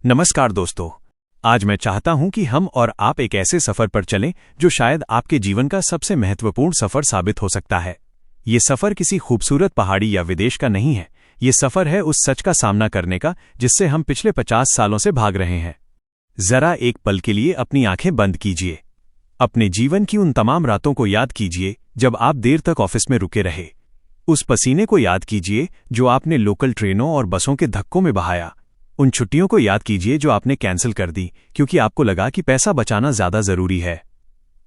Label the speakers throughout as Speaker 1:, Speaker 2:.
Speaker 1: नमस्कार दोस्तों, आज मैं चाहता हूं कि हम और आप एक ऐसे सफर पर चलें जो शायद आपके जीवन का सबसे महत्वपूर्ण सफर साबित हो सकता है। ये सफर किसी खूबसूरत पहाड़ी या विदेश का नहीं है। ये सफर है उस सच का सामना करने का जिससे हम पिछले 50 सालों से भाग रहे हैं। जरा एक पल के लिए अपनी आंखें बंद कीजिए। अपने जीवन की उन तमाम रातों को याद कीजिए जब आप देर तक ऑफिस में रुके रहे। उस पसीने को याद कीजिए जो आपने लोकल ट्रेनों और बसों के धक्कों में बहाया। उन छुट्टियों को याद कीजिए जो आपने कैंसिल कर दी क्योंकि आपको लगा कि पैसा बचाना ज्यादा जरूरी है।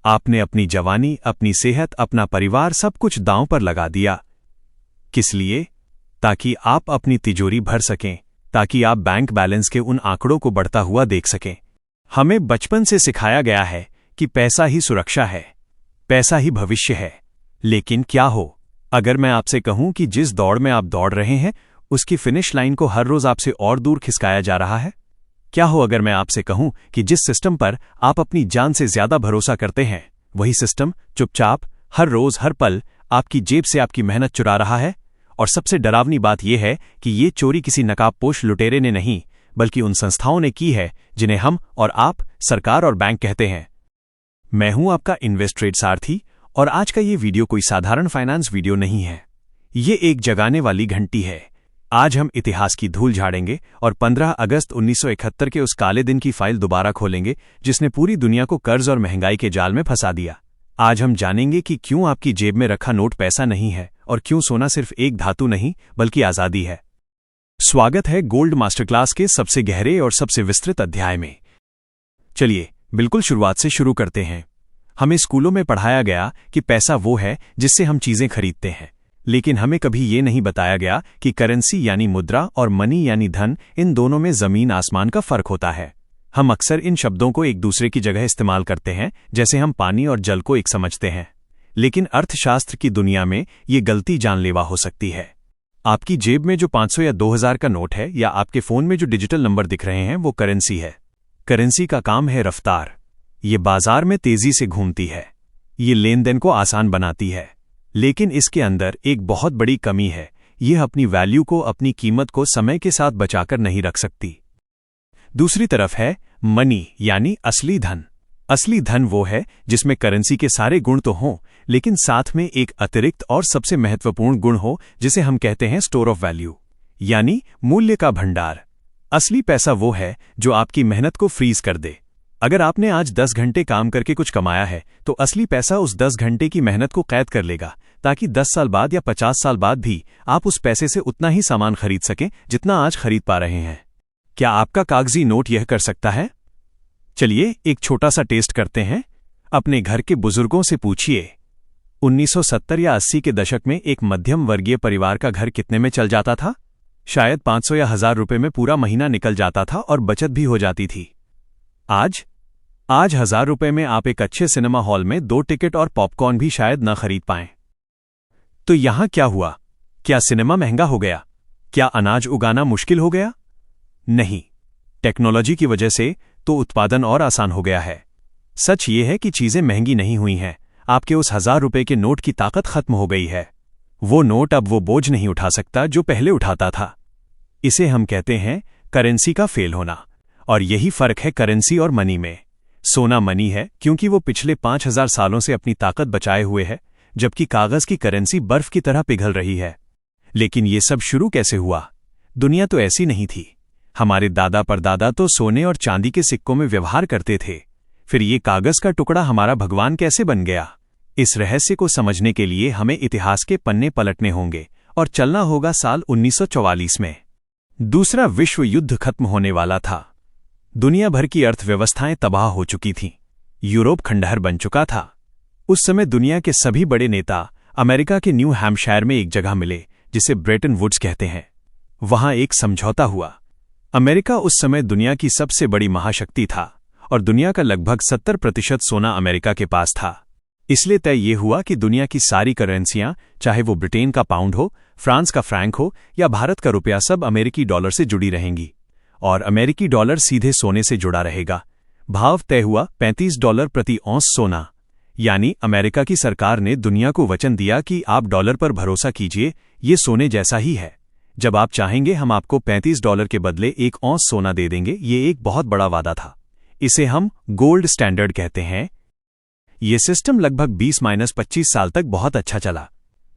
Speaker 1: आपने अपनी जवानी, अपनी सेहत, अपना परिवार सब कुछ दांव पर लगा दिया। किस लिए? ताकि आप अपनी तिजोरी भर सकें, ताकि आप बैंक बैलेंस के उन आंकड़ों को बढ़ता हुआ देख सकें। हमें बचपन से सिखाया गया है कि पैसा ही सुरक्षा है, पैसा ही भविष्य है। लेकिन क्या हो अगर मैं आपसे कहूं कि जिस दौड़ में आप दौड़ रहे हैं उसकी फिनिश लाइन को हर रोज आपसे और दूर खिसकाया जा रहा है? क्या हो अगर मैं आपसे कहूं कि जिस सिस्टम पर आप अपनी जान से ज्यादा भरोसा करते हैं वही सिस्टम चुपचाप हर रोज हर पल आपकी जेब से आपकी मेहनत चुरा रहा है? और सबसे डरावनी बात यह है कि ये चोरी किसी नकाबपोश लुटेरे ने नहीं बल्कि उन संस्थाओं ने की है जिन्हें हम और आप, सरकार और बैंक कहते हैं। मैं हूं आपका इन्वेस्ट्रेट सारथी और आज का ये वीडियो कोई साधारण फाइनेंस वीडियो नहीं है। ये एक जगाने वाली घंटी है। आज हम इतिहास की धूल झाड़ेंगे और 15 अगस्त 1971 के उस काले दिन की फाइल दोबारा खोलेंगे जिसने पूरी दुनिया को कर्ज और महंगाई के जाल में फंसा दिया। आज हम जानेंगे कि क्यों आपकी जेब में रखा नोट पैसा नहीं है और क्यों सोना सिर्फ एक धातु नहीं बल्कि आजादी है। स्वागत है गोल्ड मास्टर क्लास के सबसे गहरे और सबसे विस्तृत अध्याय में। चलिए बिल्कुल शुरुआत से शुरू करते हैं। हमें स्कूलों में पढ़ाया गया कि पैसा वो है जिससे हम चीजें खरीदते हैं, लेकिन हमें कभी ये नहीं बताया गया कि करेंसी यानी मुद्रा और मनी यानी धन, इन दोनों में जमीन आसमान का फर्क होता है। हम अक्सर इन शब्दों को एक दूसरे की जगह इस्तेमाल करते हैं जैसे हम पानी और जल को एक समझते हैं, लेकिन अर्थशास्त्र की दुनिया में ये गलती जानलेवा हो सकती है। आपकी जेब में जो 500 या 2000 का नोट है या आपके फोन में जो डिजिटल नंबर दिख रहे हैं वो करेंसी है। करेंसी का काम है रफ्तार। ये बाजार में तेजी से घूमती है, ये लेन देन को आसान बनाती है, लेकिन इसके अंदर एक बहुत बड़ी कमी है। यह अपनी वैल्यू को, अपनी कीमत को समय के साथ बचाकर नहीं रख सकती। दूसरी तरफ है मनी यानी असली धन। असली धन वो है जिसमें करेंसी के सारे गुण तो हों लेकिन साथ में एक अतिरिक्त और सबसे महत्वपूर्ण गुण हो जिसे हम कहते हैं स्टोर ऑफ वैल्यू यानी मूल्य का भंडार। असली पैसा वो है जो आपकी मेहनत को फ्रीज कर दे। अगर आपने आज 10 घंटे काम करके कुछ कमाया है तो असली पैसा उस 10 घंटे की मेहनत को कैद कर लेगा ताकि 10 साल बाद या 50 साल बाद भी आप उस पैसे से उतना ही सामान खरीद सकें जितना आज खरीद पा रहे हैं। क्या आपका कागजी नोट यह कर सकता है? चलिए एक छोटा सा टेस्ट करते हैं। अपने घर के बुजुर्गों से पूछिए 1970 या 80 के दशक में एक मध्यम वर्गीय परिवार का घर कितने में चल जाता था? शायद 500 या 1000 रुपए में पूरा महीना निकल जाता था और बचत भी हो जाती थी। आज 1000 रुपए में आप एक अच्छे सिनेमा हॉल में 2 टिकट और पॉपकॉर्न भी शायद न खरीद पाएं। तो यहां क्या हुआ? क्या सिनेमा महंगा हो गया? क्या अनाज उगाना मुश्किल हो गया? नहीं, टेक्नोलॉजी की वजह से तो उत्पादन और आसान हो गया है। सच ये है कि चीजें महंगी नहीं हुई हैं, आपके उस 1000 रुपए के नोट की ताकत खत्म हो गई है। वो नोट अब वो बोझ नहीं उठा सकता जो पहले उठाता था। इसे हम कहते हैं करेंसी का फेल होना। और यही फर्क है करेंसी और मनी में। सोना मनी है क्योंकि वो पिछले 5000 सालों से अपनी ताकत बचाए हुए है, जबकि कागज की करेंसी बर्फ की तरह पिघल रही है। लेकिन ये सब शुरू कैसे हुआ? दुनिया तो ऐसी नहीं थी। हमारे दादा परदादा तो सोने और चांदी के सिक्कों में व्यवहार करते थे। फिर ये कागज का टुकड़ा हमारा भगवान कैसे बन गया? इस रहस्य को समझने के लिए हमें इतिहास के पन्ने पलटने होंगे और चलना होगा साल 1944 में। दूसरा विश्व युद्ध खत्म होने वाला था। दुनिया भर की अर्थव्यवस्थाएं तबाह हो चुकी थीं। यूरोप खंडहर बन चुका था। उस समय दुनिया के सभी बड़े नेता अमेरिका के न्यू हैम्पशायर में एक जगह मिले जिसे ब्रेटन वुड्स कहते हैं। वहां एक समझौता हुआ। अमेरिका उस समय दुनिया की सबसे बड़ी महाशक्ति था और दुनिया का लगभग 70% सोना अमेरिका के पास था। इसलिए तय ये हुआ कि दुनिया की सारी करेंसियां, चाहे वो ब्रिटेन का पाउंड हो, फ्रांस का फ्रैंक हो या भारत का रुपया, सब अमेरिकी डॉलर से जुड़ी रहेंगी और अमेरिकी डॉलर सीधे सोने से जुड़ा रहेगा। भाव तय हुआ $35 प्रति औंस सोना। यानी अमेरिका की सरकार ने दुनिया को वचन दिया कि आप डॉलर पर भरोसा कीजिए, ये सोने जैसा ही है। जब आप चाहेंगे हम आपको $35 के बदले एक औंस सोना दे देंगे। ये एक बहुत बड़ा वादा था। इसे हम गोल्ड स्टैंडर्ड कहते हैं। ये सिस्टम लगभग 20-25 साल तक बहुत अच्छा चला।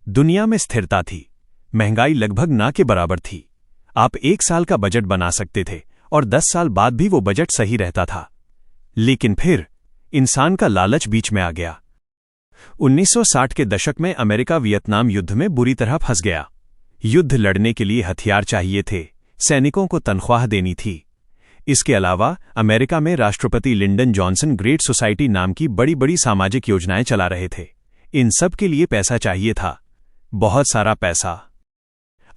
Speaker 1: दुनिया में स्थिरता थी, महंगाई लगभग ना के बराबर थी। आप 1 साल का बजट बना सकते थे और 10 साल बाद भी वो बजट सही रहता था। लेकिन फिर इंसान का लालच बीच में आ गया। 1960 के दशक में अमेरिका वियतनाम युद्ध में बुरी तरह फंस गया। युद्ध लड़ने के लिए हथियार चाहिए थे, सैनिकों को तनख्वाह देनी थी। इसके अलावा अमेरिका में राष्ट्रपति लिंडन जॉनसन ग्रेट सोसाइटी नाम की बड़ी बड़ी सामाजिक योजनाएं चला रहे थे। इन सब के लिए पैसा चाहिए था, बहुत सारा पैसा।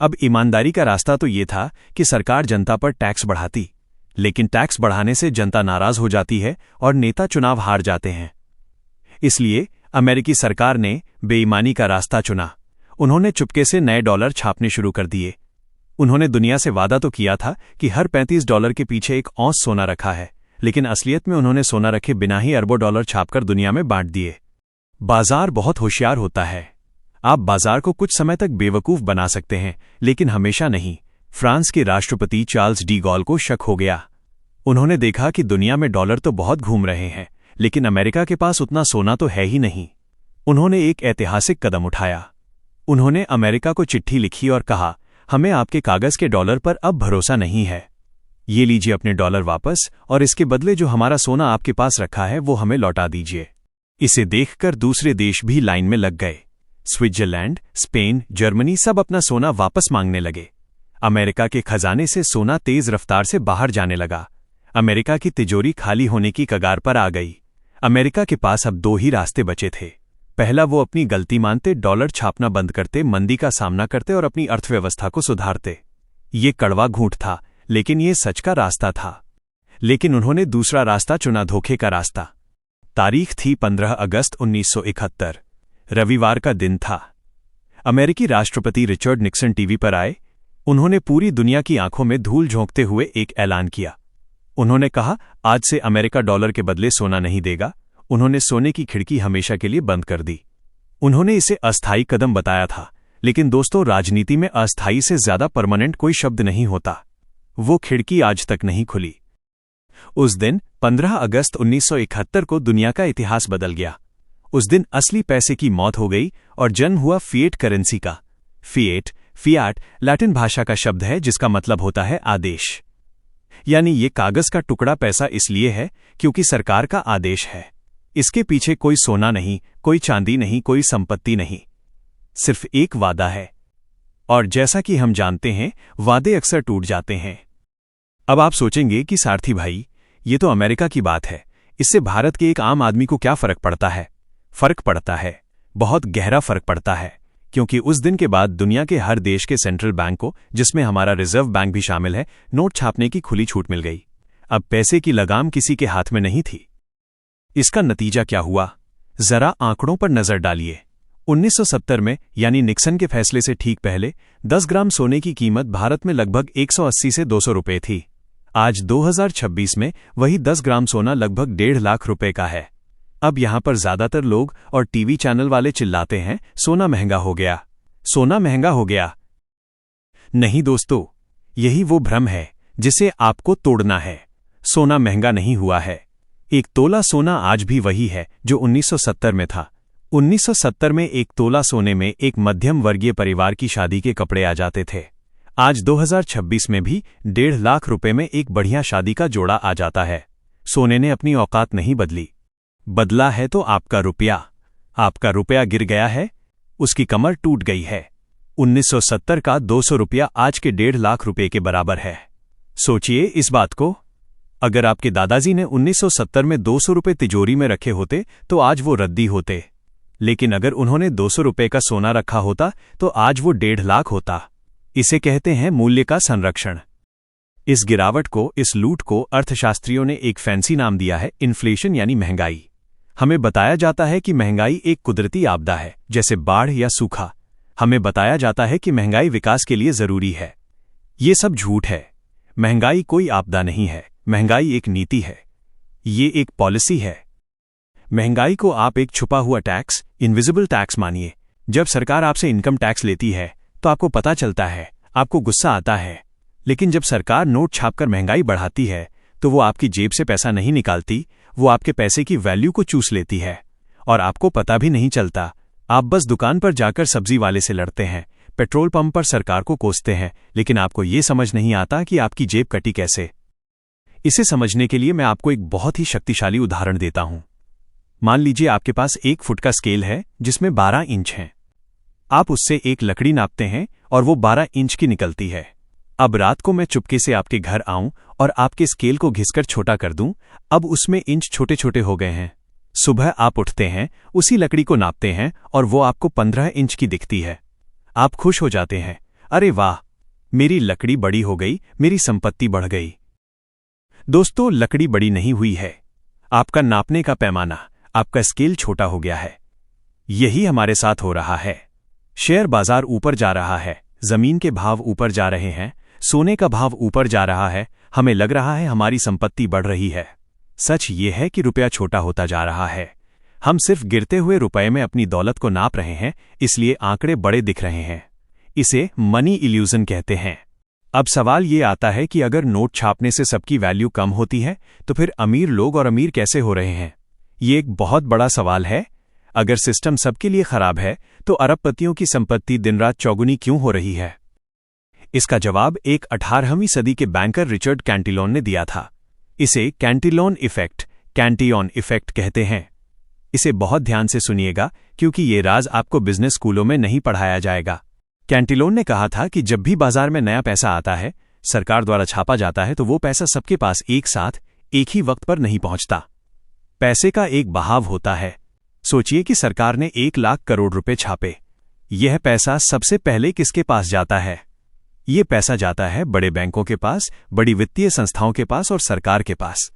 Speaker 1: अब ईमानदारी का रास्ता तो ये था कि सरकार जनता पर टैक्स बढ़ाती, लेकिन टैक्स बढ़ाने से जनता नाराज हो जाती है और नेता चुनाव हार जाते हैं। इसलिए अमेरिकी सरकार ने बेईमानी का रास्ता चुना। उन्होंने चुपके से नए डॉलर छापने शुरू कर दिए। उन्होंने दुनिया से वादा तो किया था कि हर $35 के पीछे एक औंस सोना रखा है, लेकिन असलियत में उन्होंने सोना रखे बिना ही अरबों डॉलर छापकर दुनिया में बांट दिए। बाजार बहुत होशियार होता है। आप बाजार को कुछ समय तक बेवकूफ बना सकते हैं, लेकिन हमेशा नहीं। फ्रांस के राष्ट्रपति चार्ल्स डी गॉल को शक हो गया। उन्होंने देखा कि दुनिया में डॉलर तो बहुत घूम रहे हैं, लेकिन अमेरिका के पास उतना सोना तो है ही नहीं। उन्होंने एक ऐतिहासिक कदम उठाया। उन्होंने अमेरिका को चिट्ठी लिखी और कहा, हमें आपके कागज के डॉलर पर अब भरोसा नहीं है। ये लीजिए अपने डॉलर वापस, और इसके बदले जो हमारा सोना आपके पास रखा है वो हमें लौटा दीजिए। इसे देखकर दूसरे देश भी लाइन में लग गए। स्विट्जरलैंड, स्पेन, जर्मनी सब अपना सोना वापस मांगने लगे। अमेरिका के खजाने से सोना तेज रफ्तार से बाहर जाने लगा। अमेरिका की तिजोरी खाली होने की कगार पर आ गई। अमेरिका के पास अब 2 ही रास्ते बचे थे। पहला, वो अपनी गलती मानते, डॉलर छापना बंद करते, मंदी का सामना करते और अपनी अर्थव्यवस्था को सुधारते। ये कड़वा घूंट था, लेकिन ये सच का रास्ता था। लेकिन उन्होंने दूसरा रास्ता चुना, धोखे का रास्ता। तारीख थी 15 अगस्त 1971। रविवार का दिन था। अमेरिकी राष्ट्रपति रिचर्ड निक्सन टीवी पर आए। उन्होंने पूरी दुनिया की आंखों में धूल झोंकते हुए एक ऐलान किया। उन्होंने कहा, आज से अमेरिका डॉलर के बदले सोना नहीं देगा। उन्होंने सोने की खिड़की हमेशा के लिए बंद कर दी। उन्होंने इसे अस्थायी कदम बताया था, लेकिन दोस्तों, राजनीति में अस्थायी से ज्यादा परमानेंट कोई शब्द नहीं होता। वो खिड़की आज तक नहीं खुली। उस दिन 15 अगस्त 1971 को दुनिया का इतिहास बदल गया। उस दिन असली पैसे की मौत हो गई और जन्म हुआ फिएट करेंसी का। फियाट लैटिन भाषा का शब्द है जिसका मतलब होता है आदेश। यानी ये कागज का टुकड़ा पैसा इसलिए है क्योंकि सरकार का आदेश है। इसके पीछे कोई सोना नहीं, कोई चांदी नहीं, कोई संपत्ति नहीं, सिर्फ एक वादा है। और जैसा कि हम जानते हैं, वादे अक्सर टूट जाते हैं। अब आप सोचेंगे कि सारथी भाई, ये तो अमेरिका की बात है, इससे भारत के एक आम आदमी को क्या फर्क पड़ता है? फर्क पड़ता है, बहुत गहरा फर्क पड़ता है, क्योंकि उस दिन के बाद दुनिया के हर देश के सेंट्रल बैंक को, जिसमें हमारा रिजर्व बैंक भी शामिल है, नोट छापने की खुली छूट मिल गई। अब पैसे की लगाम किसी के हाथ में नहीं थी। इसका नतीजा क्या हुआ? जरा आंकड़ों पर नजर डालिए। 1970 में, यानी निक्सन के फैसले से ठीक पहले, 10 ग्राम सोने की कीमत भारत में लगभग 180 से 200 रुपए थी। आज 2026 में वही 10 ग्राम सोना लगभग 1.5 लाख रुपए का है। अब यहां पर ज्यादातर लोग और टीवी चैनल वाले चिल्लाते हैं, सोना महंगा हो गया, सोना महंगा हो गया। नहीं दोस्तों, यही वो भ्रम है जिसे आपको तोड़ना है। सोना महंगा नहीं हुआ है। एक तोला सोना आज भी वही है जो 1970 में था। 1970 में एक तोला सोने में एक मध्यम वर्गीय परिवार की शादी के कपड़े आ जाते थे। आज 2026 में भी 1.5 लाख रुपए में एक बढ़िया शादी का जोड़ा आ जाता है। सोने ने अपनी औकात नहीं बदली। बदला है तो आपका रुपया। आपका रुपया गिर गया है, उसकी कमर टूट गई है। 1970 का 200 रुपया आज के 1.5 लाख रुपए के बराबर है। सोचिए इस बात को। अगर आपके दादाजी ने 1970 में 200 रुपए तिजोरी में रखे होते तो आज वो रद्दी होते, लेकिन अगर उन्होंने 200 रुपए का सोना रखा होता तो आज वो 1.5 लाख होता। इसे कहते हैं मूल्य का संरक्षण। इस गिरावट को, इस लूट को अर्थशास्त्रियों ने एक फैंसी नाम दिया है, इन्फ्लेशन यानी महंगाई। हमें बताया जाता है कि महंगाई एक कुदरती आपदा है, जैसे बाढ़ या सूखा। हमें बताया जाता है कि महंगाई विकास के लिए जरूरी है। ये सब झूठ है। महंगाई कोई आपदा नहीं है, महंगाई एक नीति है। ये एक पॉलिसी है। महंगाई को आप एक छुपा हुआ टैक्स, इनविजिबल टैक्स मानिए। जब सरकार आपसे इनकम टैक्स लेती है तो आपको पता चलता है आपको गुस्सा आता है, लेकिन जब सरकार नोट छापकर महंगाई बढ़ाती है तो वो आपकी जेब से पैसा नहीं निकालती, वो आपके पैसे की वैल्यू को चूस लेती है और आपको पता भी नहीं चलता। आप बस दुकान पर जाकर सब्जी वाले से लड़ते हैं, पेट्रोल पंप पर सरकार को कोसते हैं, लेकिन आपको ये समझ नहीं आता कि आपकी जेब कटी कैसे। इसे समझने के लिए मैं आपको एक बहुत ही शक्तिशाली उदाहरण देता हूं। मान लीजिए आपके पास 1 फुट का स्केल है जिसमें 12 इंच हैं। आप उससे एक लकड़ी नापते हैं और वो 12 इंच की निकलती है। अब रात को मैं चुपके से आपके घर आऊं और आपके स्केल को घिसकर छोटा कर दूं, अब उसमें इंच छोटे छोटे हो गए हैं। सुबह आप उठते हैं, उसी लकड़ी को नापते हैं और वो आपको 15 इंच की दिखती है। आप खुश हो जाते हैं, अरे वाह, मेरी लकड़ी बड़ी हो गई, मेरी संपत्ति बढ़ गई। दोस्तों, लकड़ी बड़ी नहीं हुई है, आपका नापने का पैमाना, आपका स्केल छोटा हो गया है। यही हमारे साथ हो रहा है। शेयर बाजार ऊपर जा रहा है, जमीन के भाव ऊपर जा रहे हैं, सोने का भाव ऊपर जा रहा है, हमें लग रहा है हमारी संपत्ति बढ़ रही है। सच ये है कि रुपया छोटा होता जा रहा है। हम सिर्फ गिरते हुए रुपए में अपनी दौलत को नाप रहे हैं, इसलिए आंकड़े बड़े दिख रहे हैं। इसे मनी इल्यूजन कहते हैं। अब सवाल ये आता है कि अगर नोट छापने से सबकी वैल्यू कम होती है तो फिर अमीर लोग और अमीर कैसे हो रहे हैं? ये एक बहुत बड़ा सवाल है। अगर सिस्टम सबके लिए खराब है तो अरबपतियों की संपत्ति दिन रात चौगुनी क्यों हो रही है? इसका जवाब एक 18वीं सदी के बैंकर रिचर्ड कैंटिलोन ने दिया था। इसे कैंटिलोन इफेक्ट, कैंटियोन इफेक्ट कहते हैं। इसे बहुत ध्यान से सुनिएगा क्योंकि ये राज आपको बिजनेस स्कूलों में नहीं पढ़ाया जाएगा। कैंटिलोन ने कहा था कि जब भी बाजार में नया पैसा आता है, सरकार द्वारा छापा जाता है, तो वो पैसा सबके पास एक साथ एक ही वक्त पर नहीं पहुंचता। पैसे का एक बहाव होता है। सोचिए कि सरकार ने 1 लाख करोड़ रुपए छापे। यह पैसा सबसे पहले किसके पास जाता है? ये पैसा जाता है बड़े बैंकों के पास, बड़ी वित्तीय संस्थाओं के पास और सरकार के पास।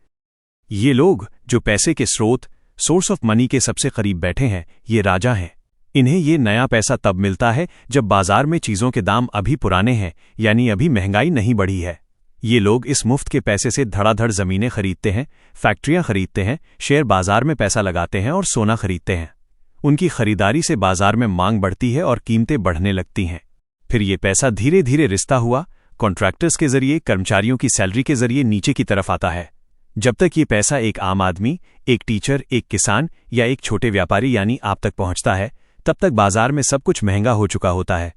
Speaker 1: ये लोग जो पैसे के स्रोत, सोर्स ऑफ मनी के सबसे करीब बैठे हैं, ये राजा हैं। इन्हें ये नया पैसा तब मिलता है जब बाजार में चीजों के दाम अभी पुराने हैं, यानी अभी महंगाई नहीं बढ़ी है। ये लोग इस मुफ्त के पैसे से धड़ाधड़ जमीनें खरीदते हैं, फैक्ट्रियां खरीदते हैं, शेयर बाजार में पैसा लगाते हैं और सोना खरीदते हैं। उनकी खरीदारी से बाजार में मांग बढ़ती है और कीमतें बढ़ने लगती हैं। फिर ये पैसा धीरे धीरे रिश्ता हुआ कॉन्ट्रैक्टर्स के जरिए, कर्मचारियों की सैलरी के जरिए नीचे की तरफ आता है। जब तक ये पैसा एक आम आदमी, एक टीचर, एक किसान या एक छोटे व्यापारी यानी आप तक पहुंचता है, तब तक बाजार में सब कुछ महंगा हो चुका होता है।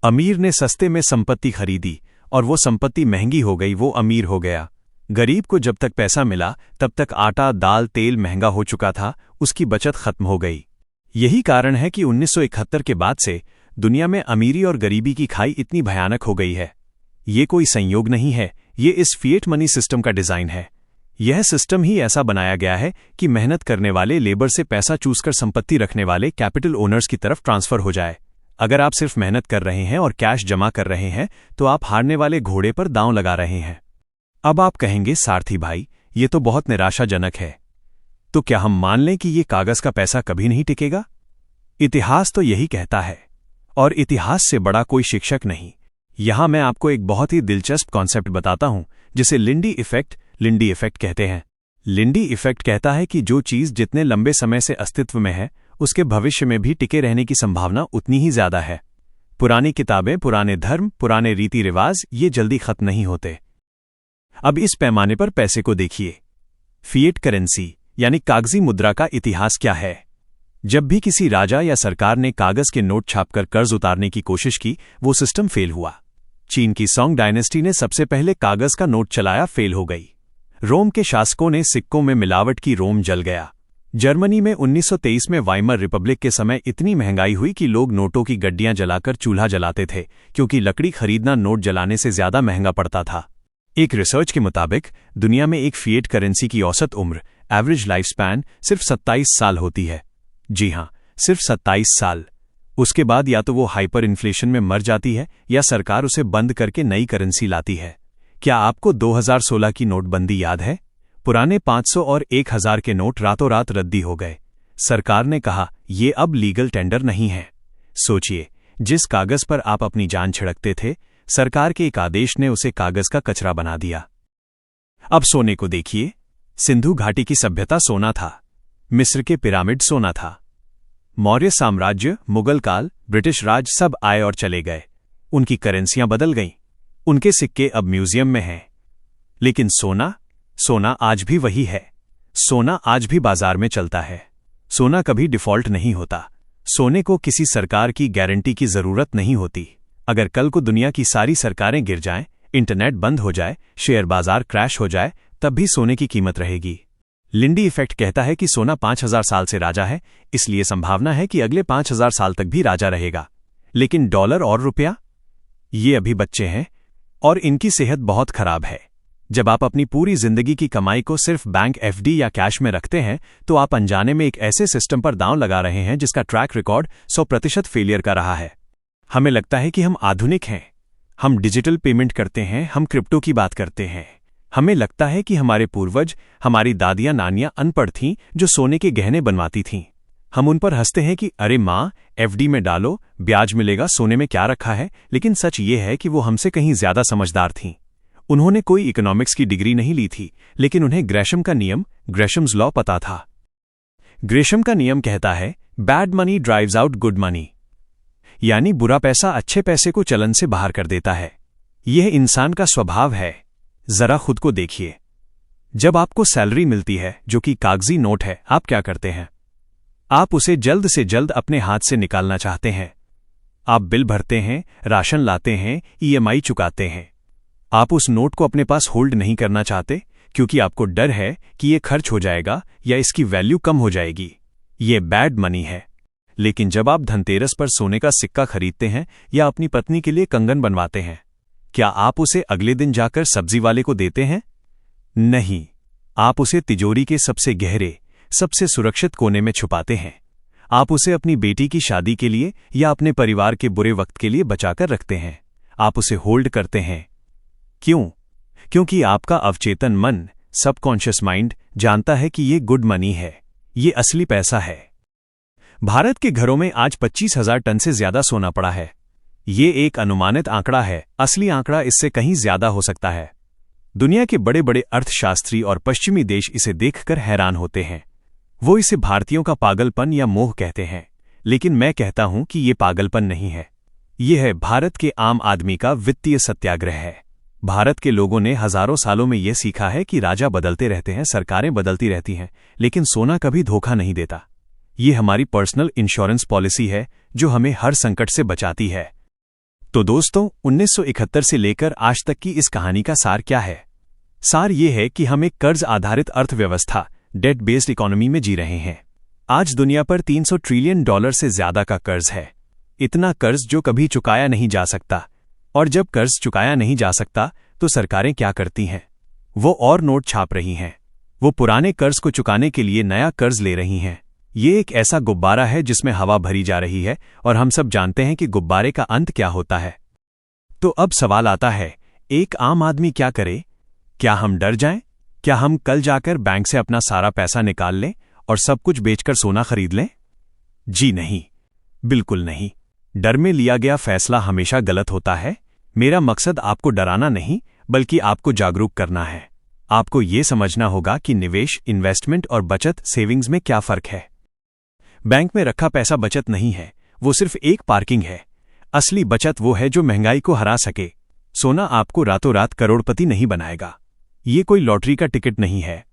Speaker 1: अमीर ने सस्ते में संपत्ति खरीदी और वो संपत्ति महंगी हो गई, वो अमीर हो गया। गरीब को जब तक पैसा मिला तब तक आटा, दाल, तेल महंगा हो चुका था, उसकी बचत खत्म हो गई। यही कारण है कि 1971 के बाद से दुनिया में अमीरी और गरीबी की खाई इतनी भयानक हो गई है। ये कोई संयोग नहीं है, ये इस फिएट मनी सिस्टम का डिजाइन है। यह सिस्टम ही ऐसा बनाया गया है कि मेहनत करने वाले लेबर से पैसा चूसकर संपत्ति रखने वाले कैपिटल ओनर्स की तरफ ट्रांसफर हो जाए। अगर आप सिर्फ मेहनत कर रहे हैं और कैश जमा कर रहे हैं तो आप हारने वाले घोड़े पर दांव लगा रहे हैं। अब आप कहेंगे, सारथी भाई, ये तो बहुत निराशाजनक है। तो क्या हम मान लें कि ये कागज का पैसा कभी नहीं टिकेगा? इतिहास तो यही कहता है, और इतिहास से बड़ा कोई शिक्षक नहीं। यहां मैं आपको एक बहुत ही दिलचस्प कॉन्सेप्ट बताता हूं जिसे लिंडी इफेक्ट कहते हैं। लिंडी इफेक्ट कहता है कि जो चीज जितने लंबे समय से अस्तित्व में है, उसके भविष्य में भी टिके रहने की संभावना उतनी ही ज्यादा है। पुरानी किताबें, पुराने धर्म, पुराने रीति रिवाज ये जल्दी खत्म नहीं होते। अब इस पैमाने पर पैसे को देखिए। फिएट करेंसी यानी कागजी मुद्रा का इतिहास क्या है? जब भी किसी राजा या सरकार ने कागज के नोट छापकर कर्ज उतारने की कोशिश की, वो सिस्टम फेल हुआ। चीन की सोंग डायनेस्टी ने सबसे पहले कागज का नोट चलाया, फेल हो गई। रोम के शासकों ने सिक्कों में मिलावट की, रोम जल गया। जर्मनी में 1923 में वाइमर रिपब्लिक के समय इतनी महंगाई हुई कि लोग नोटों की गड्डियां जलाकर चूल्हा जलाते थे, क्योंकि लकड़ी खरीदना नोट जलाने से ज्यादा महंगा पड़ता था। एक रिसर्च के मुताबिक दुनिया में एक फिएट करेंसी की औसत उम्र, एवरेज लाइफ स्पैन, सिर्फ 27 साल होती है। जी हां, सिर्फ 27 साल। उसके बाद या तो वो हाइपर इन्फ्लेशन में मर जाती है या सरकार उसे बंद करके नई करेंसी लाती है। क्या आपको 2016 की नोटबंदी याद है? पुराने 500 और 1000 के नोट रातों रात रद्दी हो गए। सरकार ने कहा, ये अब लीगल टेंडर नहीं है। सोचिए, जिस कागज पर आप अपनी जान छिड़कते थे, सरकार के एक आदेश ने उसे कागज का कचरा बना दिया। अब सोने को देखिए। सिंधु घाटी की सभ्यता सोना था, मिस्र के पिरामिड सोना था। मौर्य साम्राज्य, मुगल काल, ब्रिटिश राज सब आए और चले गए। उनकी करेंसियां बदल गईं, उनके सिक्के अब म्यूजियम में हैं। लेकिन सोना आज भी वही है। सोना आज भी बाजार में चलता है। सोना कभी डिफॉल्ट नहीं होता। सोने को किसी सरकार की गारंटी की जरूरत नहीं होती। अगर कल को दुनिया की सारी सरकारें गिर जाएं, इंटरनेट बंद हो जाए, शेयर बाजार क्रैश हो जाए, तब भी सोने की कीमत रहेगी। लिंडी इफेक्ट कहता है कि सोना 5000 साल से राजा है, इसलिए संभावना है कि अगले 5000 साल तक भी राजा रहेगा। लेकिन डॉलर और रुपया, ये अभी बच्चे हैं और इनकी सेहत बहुत खराब है। जब आप अपनी पूरी जिंदगी की कमाई को सिर्फ बैंक एफडी या कैश में रखते हैं, तो आप अनजाने में एक ऐसे सिस्टम पर दांव लगा रहे हैं जिसका ट्रैक रिकॉर्ड 100% फेलियर का रहा है। हमें लगता है कि हम आधुनिक हैं, हम डिजिटल पेमेंट करते हैं, हम क्रिप्टो की बात करते हैं। हमें लगता है कि हमारे पूर्वज, हमारी दादियां नानियां अनपढ़ थीं जो सोने के गहने बनवाती थीं। हम उन पर हंसते हैं कि अरे माँ, एफडी में डालो, ब्याज मिलेगा, सोने में क्या रखा है। लेकिन सच ये है कि वो हमसे कहीं ज्यादा समझदार थीं। उन्होंने कोई इकोनॉमिक्स की डिग्री नहीं ली थी, लेकिन उन्हें ग्रेशम का नियम, ग्रेशम्स लॉ पता था। ग्रेशम का नियम कहता है, bad money drives out good money, यानी बुरा पैसा अच्छे पैसे को चलन से बाहर कर देता है। यह इंसान का स्वभाव है। जरा खुद को देखिए। जब आपको सैलरी मिलती है, जो कि कागजी नोट है, आप क्या करते हैं? आप उसे जल्द से जल्द अपने हाथ से निकालना चाहते हैं। आप बिल भरते हैं, राशन लाते हैं, ईएमआई चुकाते हैं। आप उस नोट को अपने पास होल्ड नहीं करना चाहते, क्योंकि आपको डर है कि ये खर्च हो जाएगा या इसकी वैल्यू कम हो जाएगी। ये बैड मनी है। लेकिन जब आप धनतेरस पर सोने का सिक्का खरीदते हैं या अपनी पत्नी के लिए कंगन बनवाते हैं, क्या आप उसे अगले दिन जाकर सब्जी वाले को देते हैं? नहीं, आप उसे तिजोरी के सबसे गहरे, सबसे सुरक्षित कोने में छुपाते हैं। आप उसे अपनी बेटी की शादी के लिए या अपने परिवार के बुरे वक्त के लिए बचाकर रखते हैं। आप उसे होल्ड करते हैं। क्यों? क्योंकि आपका अवचेतन मन, सबकॉन्शियस माइंड, जानता है कि ये गुड मनी है, ये असली पैसा है। भारत के घरों में आज 25,000 टन से ज्यादा सोना पड़ा है। ये एक अनुमानित आंकड़ा है, असली आंकड़ा इससे कहीं ज्यादा हो सकता है। दुनिया के बड़े बड़े अर्थशास्त्री और पश्चिमी देश इसे देखकर हैरान होते हैं। वो इसे भारतीयों का पागलपन या मोह कहते हैं, लेकिन मैं कहता हूं कि ये पागलपन नहीं है। ये है भारत के आम आदमी का वित्तीय सत्याग्रह है। भारत के लोगों ने हजारों सालों में यह सीखा है कि राजा बदलते रहते हैं, सरकारें बदलती रहती हैं, लेकिन सोना कभी धोखा नहीं देता। ये हमारी पर्सनल इंश्योरेंस पॉलिसी है जो हमें हर संकट से बचाती है। तो दोस्तों, 1971 से लेकर आज तक की इस कहानी का सार क्या है? सार ये है कि हम एक कर्ज आधारित अर्थव्यवस्था, डेट बेस्ड इकोनॉमी में जी रहे हैं। आज दुनिया पर $300 ट्रिलियन से ज्यादा का कर्ज है। इतना कर्ज जो कभी चुकाया नहीं जा सकता। और जब कर्ज चुकाया नहीं जा सकता तो सरकारें क्या करती हैं? वो और नोट छाप रही हैं। वो पुराने कर्ज को चुकाने के लिए नया कर्ज ले रही हैं। ये एक ऐसा गुब्बारा है जिसमें हवा भरी जा रही है और हम सब जानते हैं कि गुब्बारे का अंत क्या होता है। तो अब सवाल आता है, एक आम आदमी क्या करे? क्या हम डर जाएं? क्या हम कल जाकर बैंक से अपना सारा पैसा निकाल लें और सब कुछ बेचकर सोना खरीद लें? जी नहीं, बिल्कुल नहीं। डर में लिया गया फैसला हमेशा गलत होता है। मेरा मकसद आपको डराना नहीं, बल्कि आपको जागरूक करना है। आपको ये समझना होगा कि निवेश, इन्वेस्टमेंट और बचत, सेविंग्स में क्या फर्क है। बैंक में रखा पैसा बचत नहीं है, वो सिर्फ एक पार्किंग है। असली बचत वो है जो महंगाई को हरा सके। सोना आपको रातों रात करोड़पति नहीं बनाएगा। ये कोई लॉटरी का टिकट नहीं है।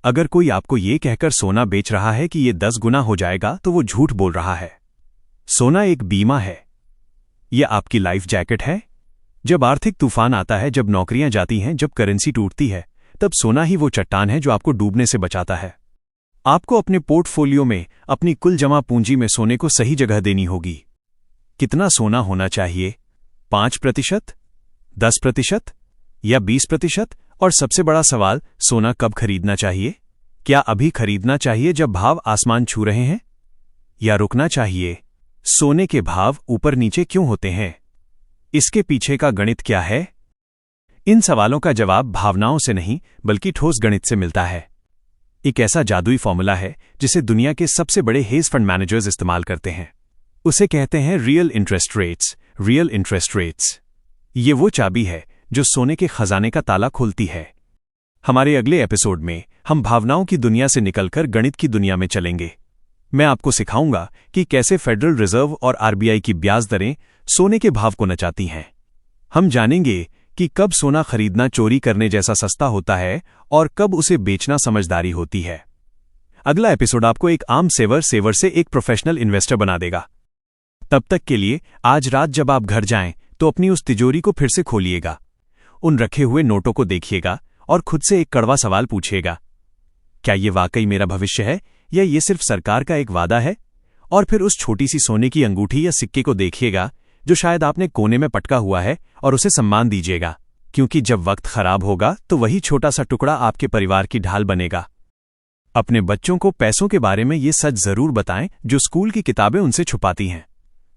Speaker 1: अगर कोई आपको ये कहकर सोना बेच रहा है कि ये 10 गुना हो जाएगा, तो वो झूठ बोल रहा है। सोना एक बीमा है। यह आपकी लाइफ जैकेट है। जब आर्थिक तूफान आता है, जब नौकरियां जाती हैं, जब करेंसी टूटती है, तब सोना ही वो चट्टान है जो आपको डूबने से बचाता है। आपको अपने पोर्टफोलियो में, अपनी कुल जमा पूंजी में सोने को सही जगह देनी होगी। कितना सोना होना चाहिए? 5%, 10% या 20%? और सबसे बड़ा सवाल, सोना कब खरीदना चाहिए? क्या अभी खरीदना चाहिए जब भाव आसमान छू रहे हैं, या रुकना चाहिए? सोने के भाव ऊपर नीचे क्यों होते हैं? इसके पीछे का गणित क्या है? इन सवालों का जवाब भावनाओं से नहीं, बल्कि ठोस गणित से मिलता है। एक ऐसा जादुई फॉर्मूला है जिसे दुनिया के सबसे बड़े हेज फंड मैनेजर्स इस्तेमाल करते हैं। उसे कहते हैं real interest rates. Real interest rates, ये वो चाबी है जो सोने के खजाने का ताला खोलती है। हमारे अगले एपिसोड में हम भावनाओं की दुनिया से निकलकर गणित की दुनिया में चलेंगे। मैं आपको सिखाऊंगा कि कैसे फेडरल रिजर्व और आरबीआई की ब्याज दरें सोने के भाव को नचाती हैं। हम जानेंगे कि कब सोना खरीदना चोरी करने जैसा सस्ता होता है और कब उसे बेचना समझदारी होती है। अगला एपिसोड आपको एक आम सेवर से एक प्रोफेशनल इन्वेस्टर बना देगा। तब तक के लिए आज रात जब आप घर जाएं तो अपनी उस तिजोरी को फिर से खोलिएगा, उन रखे हुए नोटों को देखिएगा और खुद से एक कड़वा सवाल पूछिएगा, क्या ये वाकई मेरा भविष्य है या ये सिर्फ सरकार का एक वादा है? और फिर उस छोटी सी सोने की अंगूठी या सिक्के को देखिएगा जो शायद आपने कोने में पटका हुआ है और उसे सम्मान दीजिएगा, क्योंकि जब वक्त खराब होगा तो वही छोटा सा टुकड़ा आपके परिवार की ढाल बनेगा। अपने बच्चों को पैसों के बारे में ये सच जरूर बताएं जो स्कूल की किताबें उनसे छुपाती हैं।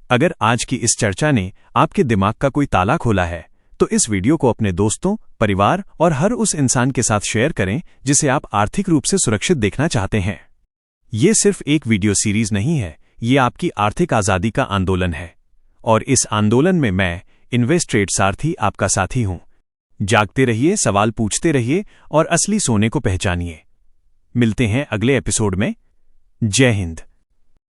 Speaker 1: अगर आज की इस चर्चा ने आपके दिमाग का कोई ताला खोला है तो इस वीडियो को अपने दोस्तों, परिवार और हर उस इंसान के साथ शेयर करें जिसे आप आर्थिक रूप से सुरक्षित देखना चाहते हैं। ये सिर्फ एक वीडियो सीरीज नहीं है, ये आपकी आर्थिक आज़ादी का आंदोलन है और इस आंदोलन में मैं इन्वेस्ट्रेट सारथी आपका साथी हूं। जागते रहिए, सवाल पूछते रहिए और असली सोने को पहचानिए। मिलते हैं अगले एपिसोड में। जय हिंद।